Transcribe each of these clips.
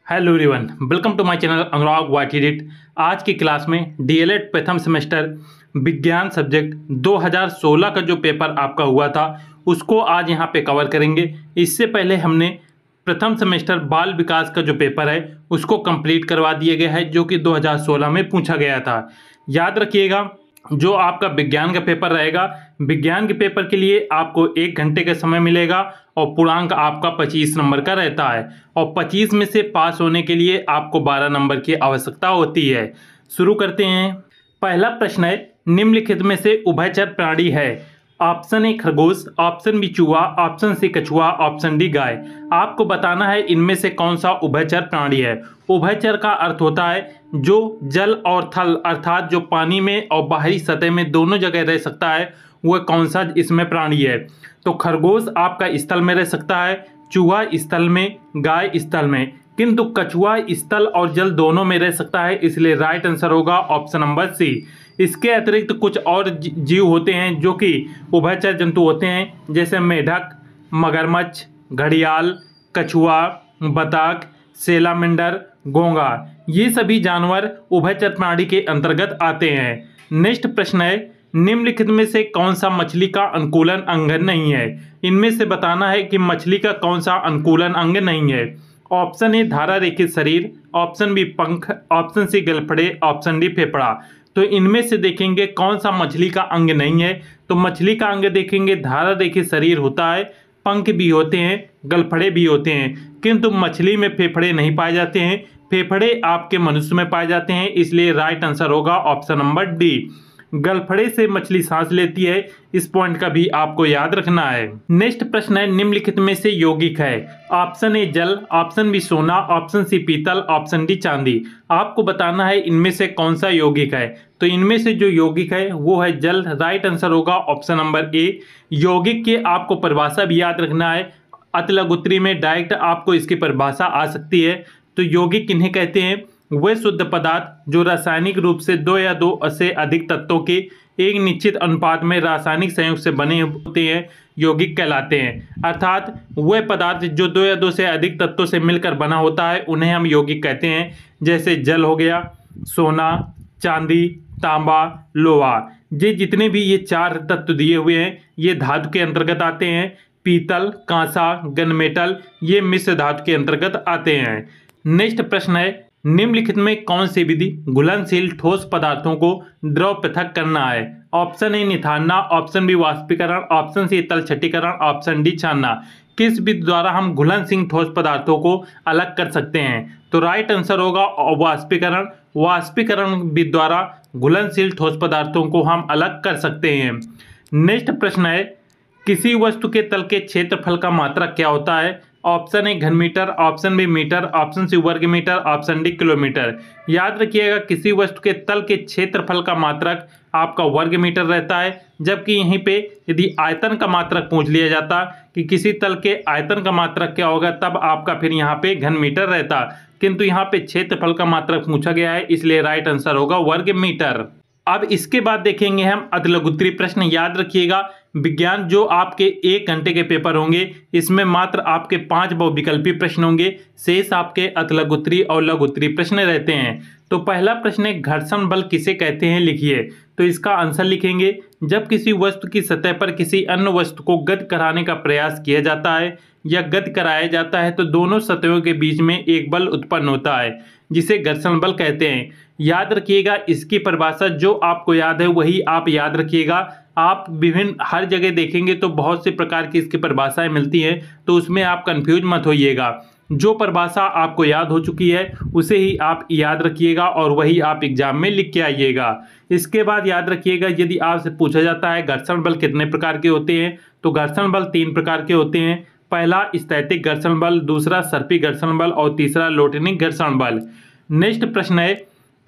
Hello everyone, welcome to my channel Anurag वाटीडिट। आज की क्लास में डीएलएड प्रथम सेमेस्टर विज्ञान सब्जेक्ट 2016 का जो पेपर आपका हुआ था उसको आज यहाँ पे कवर करेंगे। इससे पहले हमने प्रथम सेमेस्टर बाल विकास का जो पेपर है उसको कंप्लीट करवा दिया गया है, जो कि 2016 में पूछा गया था। याद रखिएगा, जो आपका विज्ञान का पेपर रहेगा, विज्ञान के पेपर के लिए आपको 1 घंटे का समय मिलेगा और पूर्णांक आपका 25 नंबर का रहता है और 25 में से पास होने के लिए आपको 12 नंबर की आवश्यकता होती है। शुरू करते हैं। पहला प्रश्न है, निम्नलिखित में से उभयचर प्राणी है? ऑप्शन ए खरगोश, ऑप्शन बी चूहा, ऑप्शन सी कछुआ, ऑप्शन डी गाय। आपको बताना है इनमें से कौन सा उभयचर प्राणी है। उभयचर का अर्थ होता है जो जल और थल अर्थात जो पानी में और बाहरी सतह में दोनों जगह रह सकता है, वह कौन सा इसमें प्राणी है। तो खरगोश आपका स्थल में रह सकता है, चूहा स्थल में, गाय स्थल में, किंतु कछुआ स्थल और जल दोनों में रह सकता है, इसलिए राइट आंसर होगा ऑप्शन नंबर सी। इसके अतिरिक्त कुछ और जीव होते हैं जो कि उभयचर जंतु होते हैं, जैसे मेढक, मगरमच्छ, घड़ियाल, कछुआ, बतख, सेलामेंडर, घोंघा। ये सभी जानवर उभयचर प्राणी के अंतर्गत आते हैं। नेक्स्ट प्रश्न है, निम्नलिखित में से कौन सा मछली का अनुकूलन अंग नहीं है। इनमें से बताना है कि मछली का कौन सा अनुकूलन अंग नहीं है। ऑप्शन ए धारा रेखित शरीर, ऑप्शन बी पंख, ऑप्शन सी गलफड़े, ऑप्शन डी फेफड़ा। तो इनमें से देखेंगे कौन सा मछली का अंग नहीं है। तो मछली का अंग देखेंगे धारा रेखित शरीर होता है, पंख भी होते हैं, गलफड़े भी होते हैं, किंतु मछली में फेफड़े नहीं पाए जाते हैं। फेफड़े आपके मनुष्य में पाए जाते हैं, इसलिए राइट आंसर होगा ऑप्शन नंबर डी। गलफड़े से मछली सांस लेती है, इस पॉइंट का भी आपको याद रखना है। नेक्स्ट प्रश्न है, निम्नलिखित में से यौगिक है? ऑप्शन ए जल, ऑप्शन बी सोना, ऑप्शन सी पीतल, ऑप्शन डी चांदी। आपको बताना है इनमें से कौन सा यौगिक है। तो इनमें से जो यौगिक है वो है जल। राइट आंसर होगा ऑप्शन नंबर ए। यौगिक के आपको परिभाषा भी याद रखना है, अतलगुत्री में डायरेक्ट आपको इसकी परिभाषा आ सकती है। तो यौगिक किन्हें कहते हैं? वे शुद्ध पदार्थ जो रासायनिक रूप से 2 या 2 से अधिक तत्वों के एक निश्चित अनुपात में रासायनिक संयोग से बने होते हैं, यौगिक कहलाते हैं। अर्थात वे पदार्थ जो 2 या 2 से अधिक तत्वों से मिलकर बना होता है उन्हें हम यौगिक कहते हैं। जैसे जल हो गया, सोना, चांदी, तांबा, लोहा। ये जितने भी ये 4 तत्व दिए हुए हैं ये धातु के अंतर्गत आते हैं। पीतल, कांसा, गनमेटल ये मिश्र धातु के अंतर्गत आते हैं। नेक्स्ट प्रश्न है, निम्नलिखित में कौन सी विधि घुलनशील ठोस पदार्थों को द्रव पृथक करना है? ऑप्शन ए निथारना, ऑप्शन बी वाष्पीकरण, ऑप्शन सी तलछटीकरण, ऑप्शन डी छानना। किस विधि द्वारा हम घुलनशील ठोस पदार्थों को अलग कर सकते हैं? तो राइट आंसर होगा वाष्पीकरण। वाष्पीकरण विधि द्वारा घुलनशील ठोस पदार्थों को हम अलग कर सकते हैं। नेक्स्ट प्रश्न है, किसी वस्तु के तल के क्षेत्रफल का मात्रक क्या होता है? ऑप्शन ए घन metre, option B metre, option C वर्ग मीटर, ऑप्शन डी किलोमीटर। याद रखिएगा, किसी वस्तु के तल के क्षेत्रफल का मात्रक आपका वर्ग मीटर रहता है, जबकि यहीं पे यदि आयतन का मात्रक पूछ लिया जाता कि किसी तल के आयतन का मात्रक क्या होगा, तब आपका फिर यहाँ पे घन मीटर रहता, किंतु यहाँ पे क्षेत्रफल का मात्रक पूछा गया है, इसलिए राइट आंसर होगा वर्ग मीटर। अब इसके बाद देखेंगे हम अतलगुत्री प्रश्न। याद रखिएगा, विज्ञान जो आपके 1 घंटे के पेपर होंगे इसमें मात्र आपके 5 बहुविकल्पी प्रश्न होंगे, शेष आपके अतलगुत्री और लघुत्तरी प्रश्न रहते हैं। तो पहला प्रश्न है, घर्षण बल किसे कहते हैं, लिखिए। तो इसका आंसर लिखेंगे, जब किसी वस्तु की सतह पर किसी अन्य वस्तु को गति कराने का प्रयास किया जाता है या गति कराया जाता है तो दोनों सतहों के बीच में एक बल उत्पन्न होता है, जिसे घर्षण बल कहते हैं। याद रखिएगा, इसकी परिभाषा जो आपको याद है वही आप याद रखिएगा। आप विभिन्न हर जगह देखेंगे तो बहुत से प्रकार की इसकी परिभाषाएं मिलती हैं, तो उसमें आप कंफ्यूज मत होइएगा। जो परिभाषा आपको याद हो चुकी है उसे ही आप याद रखिएगा और वही आप एग्जाम में लिख के आइएगा। इसके बाद याद रखिएगा, यदि आपसे पूछा जाता है घर्षण बल कितने प्रकार के होते हैं, तो घर्षण बल 3 प्रकार के होते हैं। पहला स्थैतिक घर्षण बल, दूसरा सर्पी घर्षण बल और तीसरा लोटनिक घर्षण बल। नेक्स्ट प्रश्न है,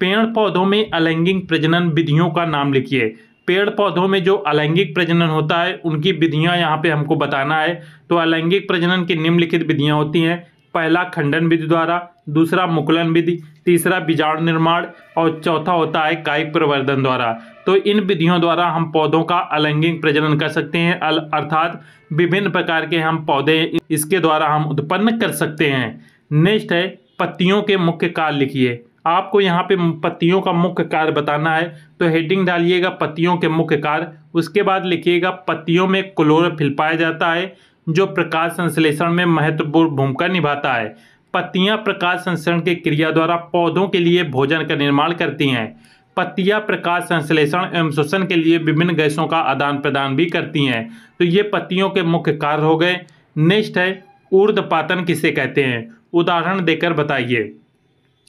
पेड़ पौधों में अलैंगिक प्रजनन विधियों का नाम लिखिए। पेड़ पौधों में जो अलैंगिक प्रजनन होता है उनकी विधियां यहाँ पे हमको बताना है। तो अलैंगिक प्रजनन की निम्नलिखित विधियां होती हैं। पहला खंडन विधि द्वारा, दूसरा मुकुलन विधि, तीसरा बीजाणु निर्माण और चौथा होता है कायिक प्रवर्धन द्वारा। तो इन विधियों द्वारा हम पौधों का अलैंगिक प्रजनन कर सकते हैं, अर्थात विभिन्न प्रकार के हम पौधे इसके द्वारा हम उत्पन्न कर सकते हैं। नेक्स्ट है, पत्तियों के मुख्य कार्य लिखिए। आपको यहाँ पे पत्तियों का मुख्य कार्य बताना है, तो हेडिंग डालिएगा पत्तियों के मुख्य कार्य। उसके बाद लिखिएगा पत्तियों में क्लोरोफिल पाया जाता है जो प्रकाश संश्लेषण में महत्वपूर्ण भूमिका निभाता है। पत्तियां प्रकाश संश्लेषण की क्रिया द्वारा पौधों के लिए भोजन का निर्माण करती हैं। पत्तियां प्रकाश संश्लेषण एवं श्वसन के लिए विभिन्न गैसों का आदान प्रदान भी करती हैं। तो ये पत्तियों के मुख्य कार्य हो गए। नेक्स्ट है ऊर्ध्वपातन किसे कहते हैं, उदाहरण देकर बताइए।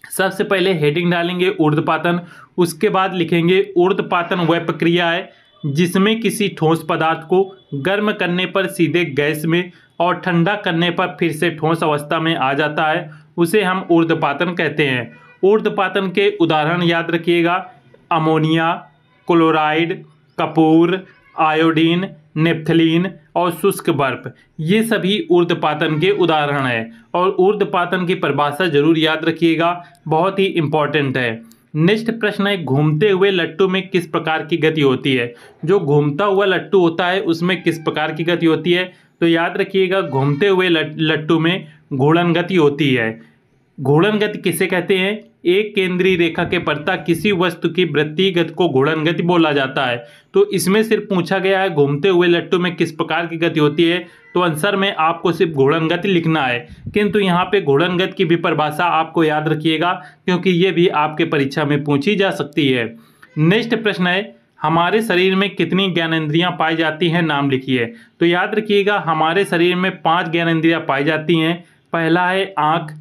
सबसे पहले हेडिंग डालेंगे ऊर्ध्वपातन, उसके बाद लिखेंगे ऊर्ध्वपातन वह प्रक्रिया है जिसमें किसी ठोस पदार्थ को गर्म करने पर सीधे गैस में और ठंडा करने पर फिर से ठोस अवस्था में आ जाता है, उसे हम ऊर्ध्वपातन कहते हैं। ऊर्ध्वपातन के उदाहरण याद रखिएगा, ammonia, chloride, Kapoor, iodine, naphthalene और शुष्क बर्फ, ये सभी ऊर्ध्वपातन के उदाहरण हैं। और ऊर्ध्वपातन की परिभाषा जरूर याद रखिएगा, बहुत ही इंपॉर्टेंट है। नेक्स्ट प्रश्न है, घूमते हुए लट्टू में किस प्रकार की गति होती है। जो घूमता हुआ लट्टू होता है उसमें किस प्रकार की गति होती है, तो याद रखिएगा घूमते हुए लट्टू में घूर्णन गति होती है। घूर्णन गति किसे कहते हैं, एक केंद्रीय रेखा के पड़ता किसी वस्तु की वृत्तीय गति को घूर्णन गति बोला जाता है। तो इसमें सिर्फ पूछा गया है घूमते हुए लट्टू में किस प्रकार की गति होती है, तो आंसर में आपको सिर्फ घूर्णन गति लिखना है। किंतु यहाँ पे घूर्णन गति की भी परिभाषा आपको याद रखिएगा, क्योंकि ये भी आपके परीक्षा में पूछी जा सकती है। नेक्स्ट प्रश्न है, हमारे शरीर में कितनी ज्ञानेंद्रियां पाई जाती हैं, नाम लिखिए। तो याद रखिएगा हमारे शरीर में 5 ज्ञानेंद्रियां पाई जाती हैं। पहला है आँख,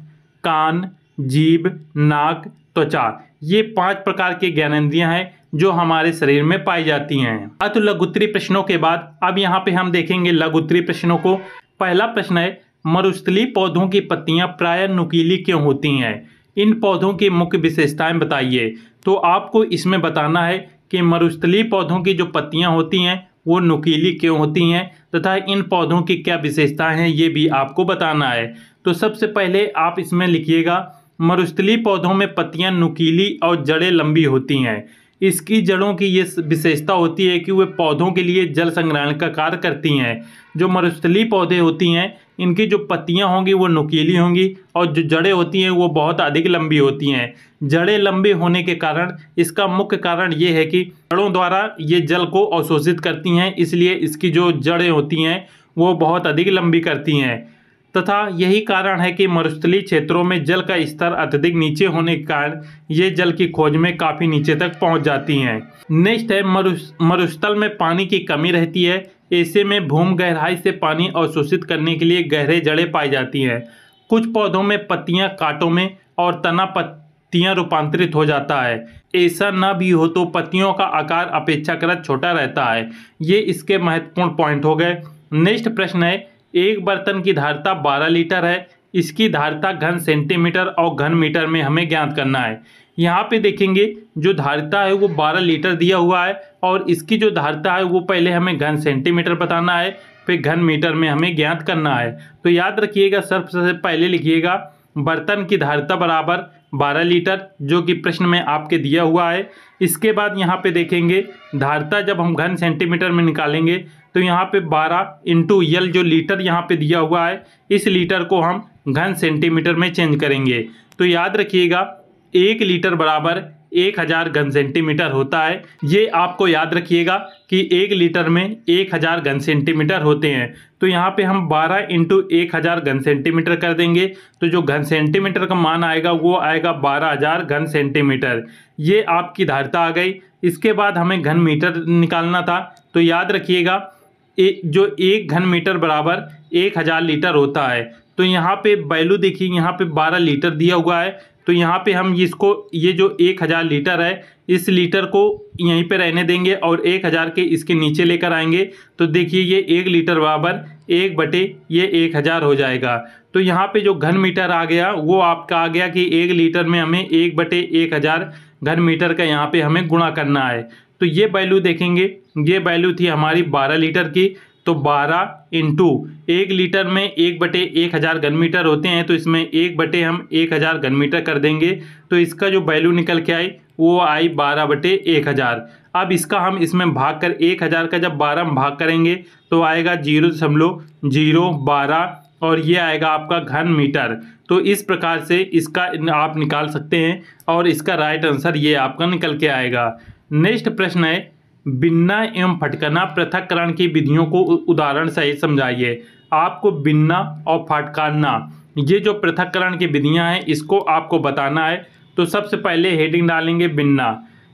कान, जीभ, नाक, त्वचा। ये 5 प्रकार के ज्ञानेंद्रियां हैं जो हमारे शरीर में पाई जाती हैं। तो लघुत्तरीय प्रश्नों के बाद अब यहाँ पे हम देखेंगे लघुत्तरीय प्रश्नों को। पहला प्रश्न है, मरुस्थलीय पौधों की पत्तियां प्रायः नुकीली क्यों होती हैं, इन पौधों की मुख्य विशेषताएं बताइए। तो आपको इसमें बताना है कि मरुस्थलीय पौधों की जो पत्तियां होती हैं वो नुकीली क्यों होती हैं तथा इन पौधों की क्या विशेषताएं हैं, ये भी आपको बताना है। तो सबसे पहले आप इसमें लिखिएगा, मरुस्थलीय पौधों में पत्तियां नुकीली और जड़ें लंबी होती हैं। इसकी जड़ों की ये विशेषता होती है कि वे पौधों के लिए जल संग्रहण का कार्य करती हैं। जो मरुस्थलीय पौधे होती हैं इनकी जो पत्तियां होंगी वो नुकीली होंगी और जो जड़ें होती हैं वो बहुत अधिक लंबी होती हैं। जड़ें लंबी होने के कारण इसका मुख्य कारण ये है कि जड़ों द्वारा ये जल को अवशोषित करती हैं, इसलिए इसकी जो जड़ें होती हैं वो बहुत अधिक लंबी करती हैं। तथा यही कारण है कि मरुस्थलीय क्षेत्रों में जल का स्तर अत्यधिक नीचे होने के कारण ये जल की खोज में काफ़ी नीचे तक पहुंच जाती हैं। नेक्स्ट है, मरुस्थल में पानी की कमी रहती है, ऐसे में भूमि गहराई से पानी अवशोषित करने के लिए गहरे जड़ें पाई जाती हैं। कुछ पौधों में पत्तियां कांटों में और तना पत्तियां रूपांतरित हो जाता है। ऐसा न भी हो तो पत्तियों का आकार अपेक्षाकृत छोटा रहता है। ये इसके महत्वपूर्ण पॉइंट हो गए। नेक्स्ट प्रश्न है, एक बर्तन की धारिता 12 लीटर है, इसकी धारिता घन सेंटीमीटर और घन मीटर में हमें ज्ञात करना है। यहाँ पे देखेंगे जो धारिता है वो 12 लीटर दिया हुआ है और इसकी जो धारिता है वो पहले हमें घन सेंटीमीटर बताना है, फिर घन मीटर में हमें ज्ञात करना है। तो याद रखिएगा सबसे पहले लिखिएगा बर्तन की धारिता बराबर 12 लीटर, जो कि प्रश्न में आपके दिया हुआ है। इसके बाद यहाँ पे देखेंगे धारिता जब हम घन सेंटीमीटर में निकालेंगे तो यहाँ पे 12 इंटू यल जो लीटर यहाँ पे दिया हुआ है, इस लीटर को हम घन सेंटीमीटर में चेंज करेंगे। तो याद रखिएगा 1 लीटर बराबर 1000 घन सेंटीमीटर होता है। ये आपको याद रखिएगा कि 1 लीटर में 1000 घन सेंटीमीटर होते हैं। तो यहाँ पे हम 12 इंटू 1000 घन सेंटीमीटर कर देंगे, तो जो घन सेंटीमीटर का मान आएगा वो आएगा 12000 घन सेंटीमीटर। ये आपकी धारिता आ गई। इसके बाद हमें घन मीटर निकालना था, तो याद रखिएगा जो 1 घन मीटर बराबर 1000 लीटर होता है। तो यहाँ पे वैल्यू देखिए, यहाँ पे 12 लीटर दिया हुआ है, तो यहाँ पे हम इसको ये जो 1000 लीटर है इस लीटर को यहीं पे रहने देंगे और 1000 के इसके नीचे लेकर आएंगे। तो देखिए ये 1 लीटर बराबर 1/1000 हो जाएगा। तो यहाँ पे जो घन मीटर आ गया वो आपका आ गया कि 1 लीटर में हमें 1/1000 घन मीटर का यहाँ पे हमें गुणा करना है। तो ये वैल्यू देखेंगे, ये वैल्यू थी हमारी 12 लीटर की। तो 12 इंटू 1 लीटर में 1/1000 घन मीटर होते हैं, तो इसमें 1/1000 घन मीटर कर देंगे। तो इसका जो वैल्यू निकल के आई वो आई 12/1000। अब इसका हम इसमें भाग कर 1000 का जब 12 में भाग करेंगे तो आएगा 0.012 और ये आएगा आपका घन मीटर। तो इस प्रकार से इसका आप निकाल सकते हैं और इसका राइट आंसर ये आपका निकल के आएगा। नेक्स्ट प्रश्न है, बिनना एवं फटकना पृथक्करण की विधियों को उदाहरण सहित समझाइए। आपको बिनना और फटकारना ये जो पृथक्करण की विधियां हैं इसको आपको बताना है। तो सबसे पहले हेडिंग डालेंगे बिनना।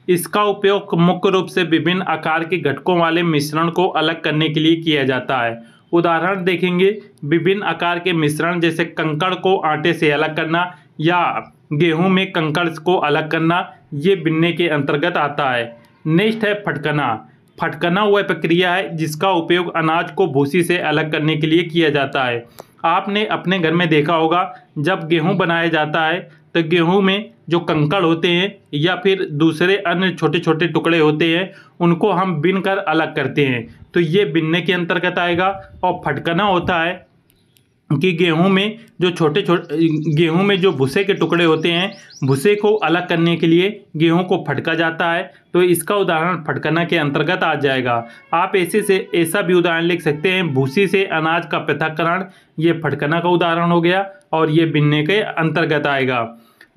इसका उपयोग मुख्य रूप से विभिन्न आकार के घटकों वाले मिश्रण को अलग करने के लिए किया जाता है। उदाहरण देखेंगे, विभिन्न आकार के मिश्रण जैसे कंकड़ को आटे से अलग करना या गेहूं में कंकड़ को अलग करना, ये बिनने के अंतर्गत आता है। नेक्स्ट है फटकना। फटकना वह प्रक्रिया है जिसका उपयोग अनाज को भूसी से अलग करने के लिए किया जाता है। आपने अपने घर में देखा होगा, जब गेहूं बनाया जाता है तो गेहूं में जो कंकड़ होते हैं या फिर दूसरे अन्य छोटे छोटे टुकड़े होते हैं उनको हम बिन कर अलग करते हैं, तो ये बिनने के अंतर्गत आएगा। और फटकना होता है कि गेहूं में जो गेहूं में जो भूसे के टुकड़े होते हैं, भूसे को अलग करने के लिए गेहूं को फटका जाता है, तो इसका उदाहरण फटकना के अंतर्गत आ जाएगा। आप ऐसा भी उदाहरण लिख सकते हैं, भूसी से अनाज का पृथक्करण, ये फटकना का उदाहरण हो गया और ये बिनने के अंतर्गत आएगा।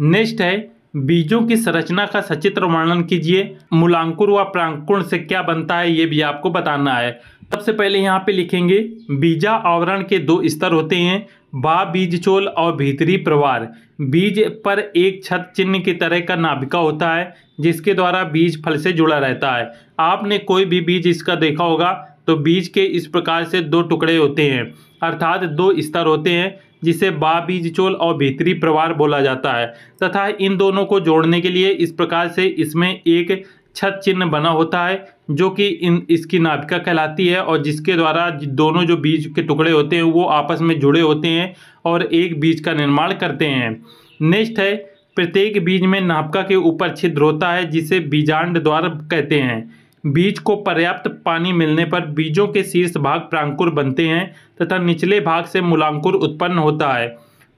नेक्स्ट है, बीजों की संरचना का सचित्र वर्णन कीजिए। मूलांकुर व प्रांकुर से क्या बनता है ये भी आपको बताना है। सबसे पहले यहाँ पे लिखेंगे, बीजा आवरण के दो स्तर होते हैं, बा बीज चोल और भीतरी प्रवार। बीज पर एक छत चिन्ह की तरह का नाभिका होता है जिसके द्वारा बीज फल से जुड़ा रहता है। आपने कोई भी बीज इसका देखा होगा तो बीज के इस प्रकार से दो टुकड़े होते हैं, अर्थात दो स्तर होते हैं, जिसे बा बीज चोल और भीतरी प्रवार बोला जाता है। तथा इन दोनों को जोड़ने के लिए इस प्रकार से इसमें एक छत चिन्ह बना होता है जो कि इसकी नाभिका कहलाती है और जिसके द्वारा दोनों जो बीज के टुकड़े होते हैं वो आपस में जुड़े होते हैं और एक बीज का निर्माण करते हैं। नेक्स्ट है, प्रत्येक बीज में नाभिका के ऊपर छिद्र होता है जिसे बीजांड द्वार कहते हैं। बीज को पर्याप्त पानी मिलने पर बीजों के शीर्ष भाग प्रांकुर बनते हैं तथा निचले भाग से मूलांकुर उत्पन्न होता है।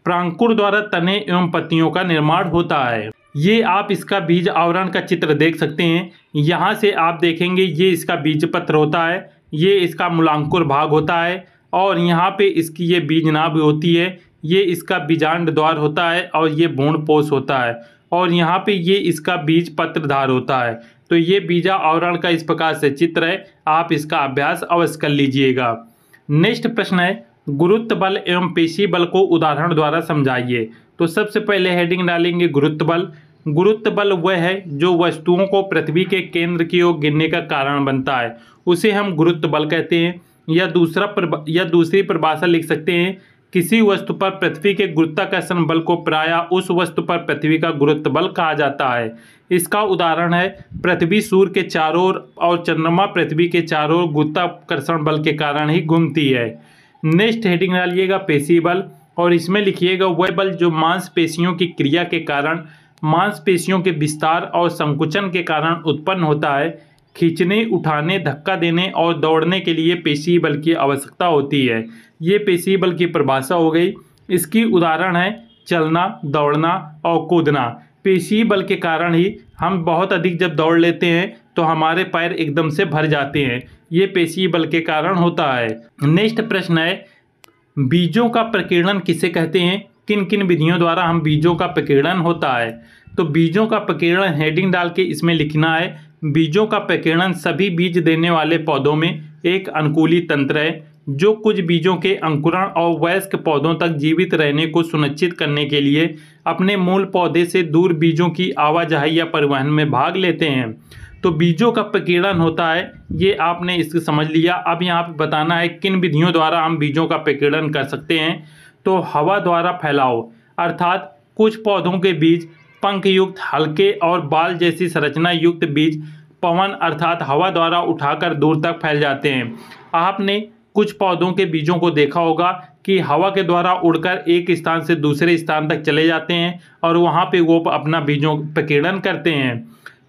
प्रांकुर द्वारा तने एवं पत्तियों का निर्माण होता है। ये आप इसका बीज आवरण का चित्र देख सकते हैं। यहाँ से आप देखेंगे ये इसका बीज पत्र होता है, ये इसका मूलांकुर भाग होता है और यहाँ पे इसकी ये बीज नाभ होती है, ये इसका बीजांड द्वार होता है और ये भ्रूणपोष होता है और यहाँ पे ये इसका बीज पत्रधार होता है। तो ये बीजा आवरण का इस प्रकार से चित्र है, आप इसका अभ्यास अवश्य कर लीजिएगा। नेक्स्ट प्रश्न है, गुरुत्व बल एवं पेशी बल को उदाहरण द्वारा समझाइए। तो सबसे पहले हेडिंग डालेंगे गुरुत्व बल। गुरुत्व बल वह है जो वस्तुओं को पृथ्वी के केंद्र की ओर गिरने का कारण बनता है, उसे हम गुरुत्व बल कहते हैं। या दूसरी परिभाषा लिख सकते हैं, किसी वस्तु पर पृथ्वी के गुरुत्वाकर्षण बल को प्रायः उस वस्तु पर पृथ्वी का गुरुत्व बल कहा जाता है। इसका उदाहरण है, पृथ्वी सूर्य के चारों ओर और चंद्रमा पृथ्वी के चारों ओर गुरुत्वाकर्षण बल के कारण ही घूमती है। नेक्स्ट हेडिंग डालिएगा पेशी बल और इसमें लिखिएगा वह बल जो मांसपेशियों की क्रिया के कारण, मांसपेशियों के विस्तार और संकुचन के कारण उत्पन्न होता है। खींचने, उठाने, धक्का देने और दौड़ने के लिए पेशी बल की आवश्यकता होती है। ये पेशी बल की परिभाषा हो गई। इसकी उदाहरण है चलना, दौड़ना और कूदना। पेशी बल के कारण ही हम बहुत अधिक जब दौड़ लेते हैं तो हमारे पैर एकदम से भर जाते हैं, ये पेशी बल के कारण होता है। नेक्स्ट प्रश्न है, बीजों का प्रकीर्णन किसे कहते हैं? किन किन विधियों द्वारा हम बीजों का प्रकीर्णन होता है? तो बीजों का प्रकीर्णन हेडिंग डाल के इसमें लिखना है, बीजों का प्रकीर्णन सभी बीज देने वाले पौधों में एक अनुकूली तंत्र है जो कुछ बीजों के अंकुरण और वयस्क पौधों तक जीवित रहने को सुनिश्चित करने के लिए अपने मूल पौधे से दूर बीजों की आवाजाही या परिवहन में भाग लेते हैं। तो बीजों का प्रकीर्णन होता है, ये आपने इसको समझ लिया। अब यहाँ पे बताना है किन विधियों द्वारा हम बीजों का प्रकीर्णन कर सकते हैं। तो हवा द्वारा फैलाव, अर्थात कुछ पौधों के बीज पंख युक्त हल्के और बाल जैसी संरचना युक्त बीज पवन अर्थात हवा द्वारा उठाकर दूर तक फैल जाते हैं। आपने कुछ पौधों के बीजों को देखा होगा कि हवा के द्वारा उड़कर एक स्थान से दूसरे स्थान तक चले जाते हैं और वहाँ पे वो अपना बीजों प्रकीर्णन करते हैं।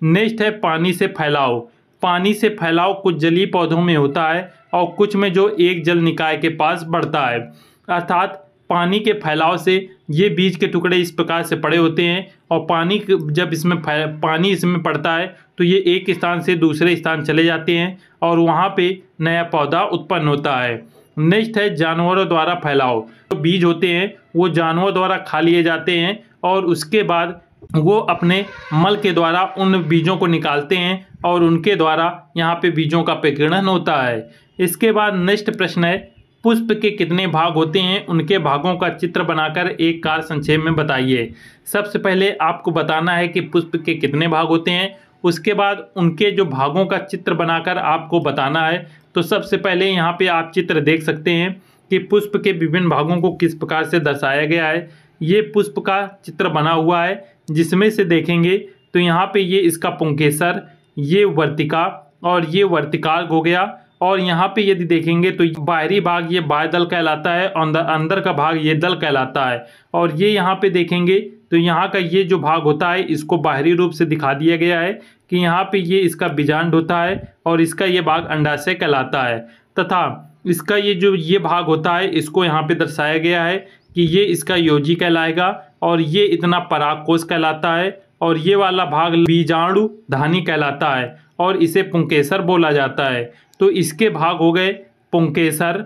नेक्स्ट है पानी से फैलाव। पानी से फैलाव कुछ जलीय पौधों में होता है और कुछ में जो एक जल निकाय के पास बढ़ता है, अर्थात पानी के फैलाव से ये बीज के टुकड़े इस प्रकार से पड़े होते हैं और पानी इसमें पड़ता है तो ये एक स्थान से दूसरे स्थान चले जाते हैं और वहाँ पे नया पौधा उत्पन्न होता है। नेक्स्ट है जानवरों द्वारा फैलाव। जो बीज होते हैं वो जानवरों द्वारा खा लिए जाते हैं और उसके बाद वो अपने मल के द्वारा उन बीजों को निकालते हैं और उनके द्वारा यहाँ पे बीजों का प्रकीर्णन होता है। इसके बाद नेक्स्ट प्रश्न है, पुष्प के कितने भाग होते हैं, उनके भागों का चित्र बनाकर एक कार्य संक्षेप में बताइए। सबसे पहले आपको बताना है कि पुष्प के कितने भाग होते हैं, उसके बाद उनके जो भागों का चित्र बनाकर आपको बताना है। तो सबसे पहले यहाँ पे आप चित्र देख सकते हैं कि पुष्प के विभिन्न भागों को किस प्रकार से दर्शाया गया है। ये पुष्प का चित्र बना हुआ है, जिसमें से देखेंगे तो यहाँ पे ये इसका पुंकेसर, ये वर्तिका और ये वर्तिकाग्र हो गया। और यहाँ पे यदि देखेंगे तो बाहरी भाग ये बाह्य दल कहलाता है और अंदर का भाग ये दल कहलाता है। और ये यहाँ पे देखेंगे तो यहाँ का ये जो भाग होता है इसको बाहरी रूप से दिखा दिया गया है कि यहाँ पे ये इसका बीजांड होता है और इसका ये भाग अंडाशय कहलाता है, तथा इसका ये भाग होता है इसको यहाँ पे दर्शाया गया है कि ये इसका योजी कहलाएगा और ये इतना परागकोश कहलाता है और ये वाला भाग बीजाणु धानी कहलाता है और इसे पुंकेसर बोला जाता है। तो इसके भाग हो गए पुंकेसर,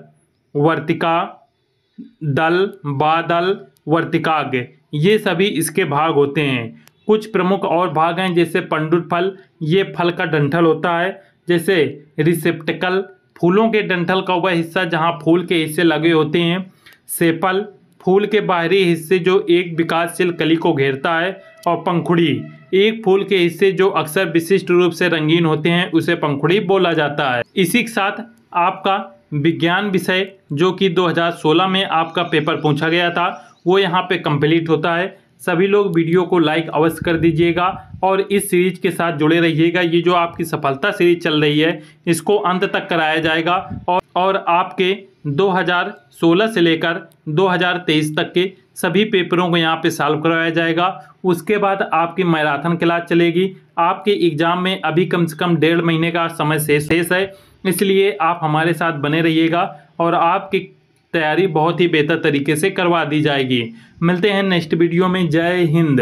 वर्तिका, दल, बादल, वर्तिकाग्र, ये सभी इसके भाग होते हैं। कुछ प्रमुख और भाग हैं जैसे पंडुर फल, ये फल का डंठल होता है। जैसे रिसेप्टिकल, फूलों के डंठल का वह हिस्सा जहाँ फूल के हिस्से लगे होते हैं। सेपल, फूल के बाहरी हिस्से जो एक विकासशील कली को घेरता है। और पंखुड़ी, एक फूल के हिस्से जो अक्सर विशिष्ट रूप से रंगीन होते हैं उसे पंखुड़ी बोला जाता है। इसी के साथ आपका विज्ञान विषय जो कि 2016 में आपका पेपर पूछा गया था वो यहाँ पे कंप्लीट होता है। सभी लोग वीडियो को लाइक अवश्य कर दीजिएगा और इस सीरीज के साथ जुड़े रहिएगा। ये जो आपकी सफलता सीरीज चल रही है इसको अंत तक कराया जाएगा और आपके 2016 से लेकर 2023 तक के सभी पेपरों को यहाँ पे सॉल्व करवाया जाएगा। उसके बाद आपकी मैराथन क्लास चलेगी। आपके एग्ज़ाम में अभी कम से कम 1.5 महीने का समय शेष है, इसलिए आप हमारे साथ बने रहिएगा और आपकी तैयारी बहुत ही बेहतर तरीके से करवा दी जाएगी। मिलते हैं नेक्स्ट वीडियो में। जय हिंद।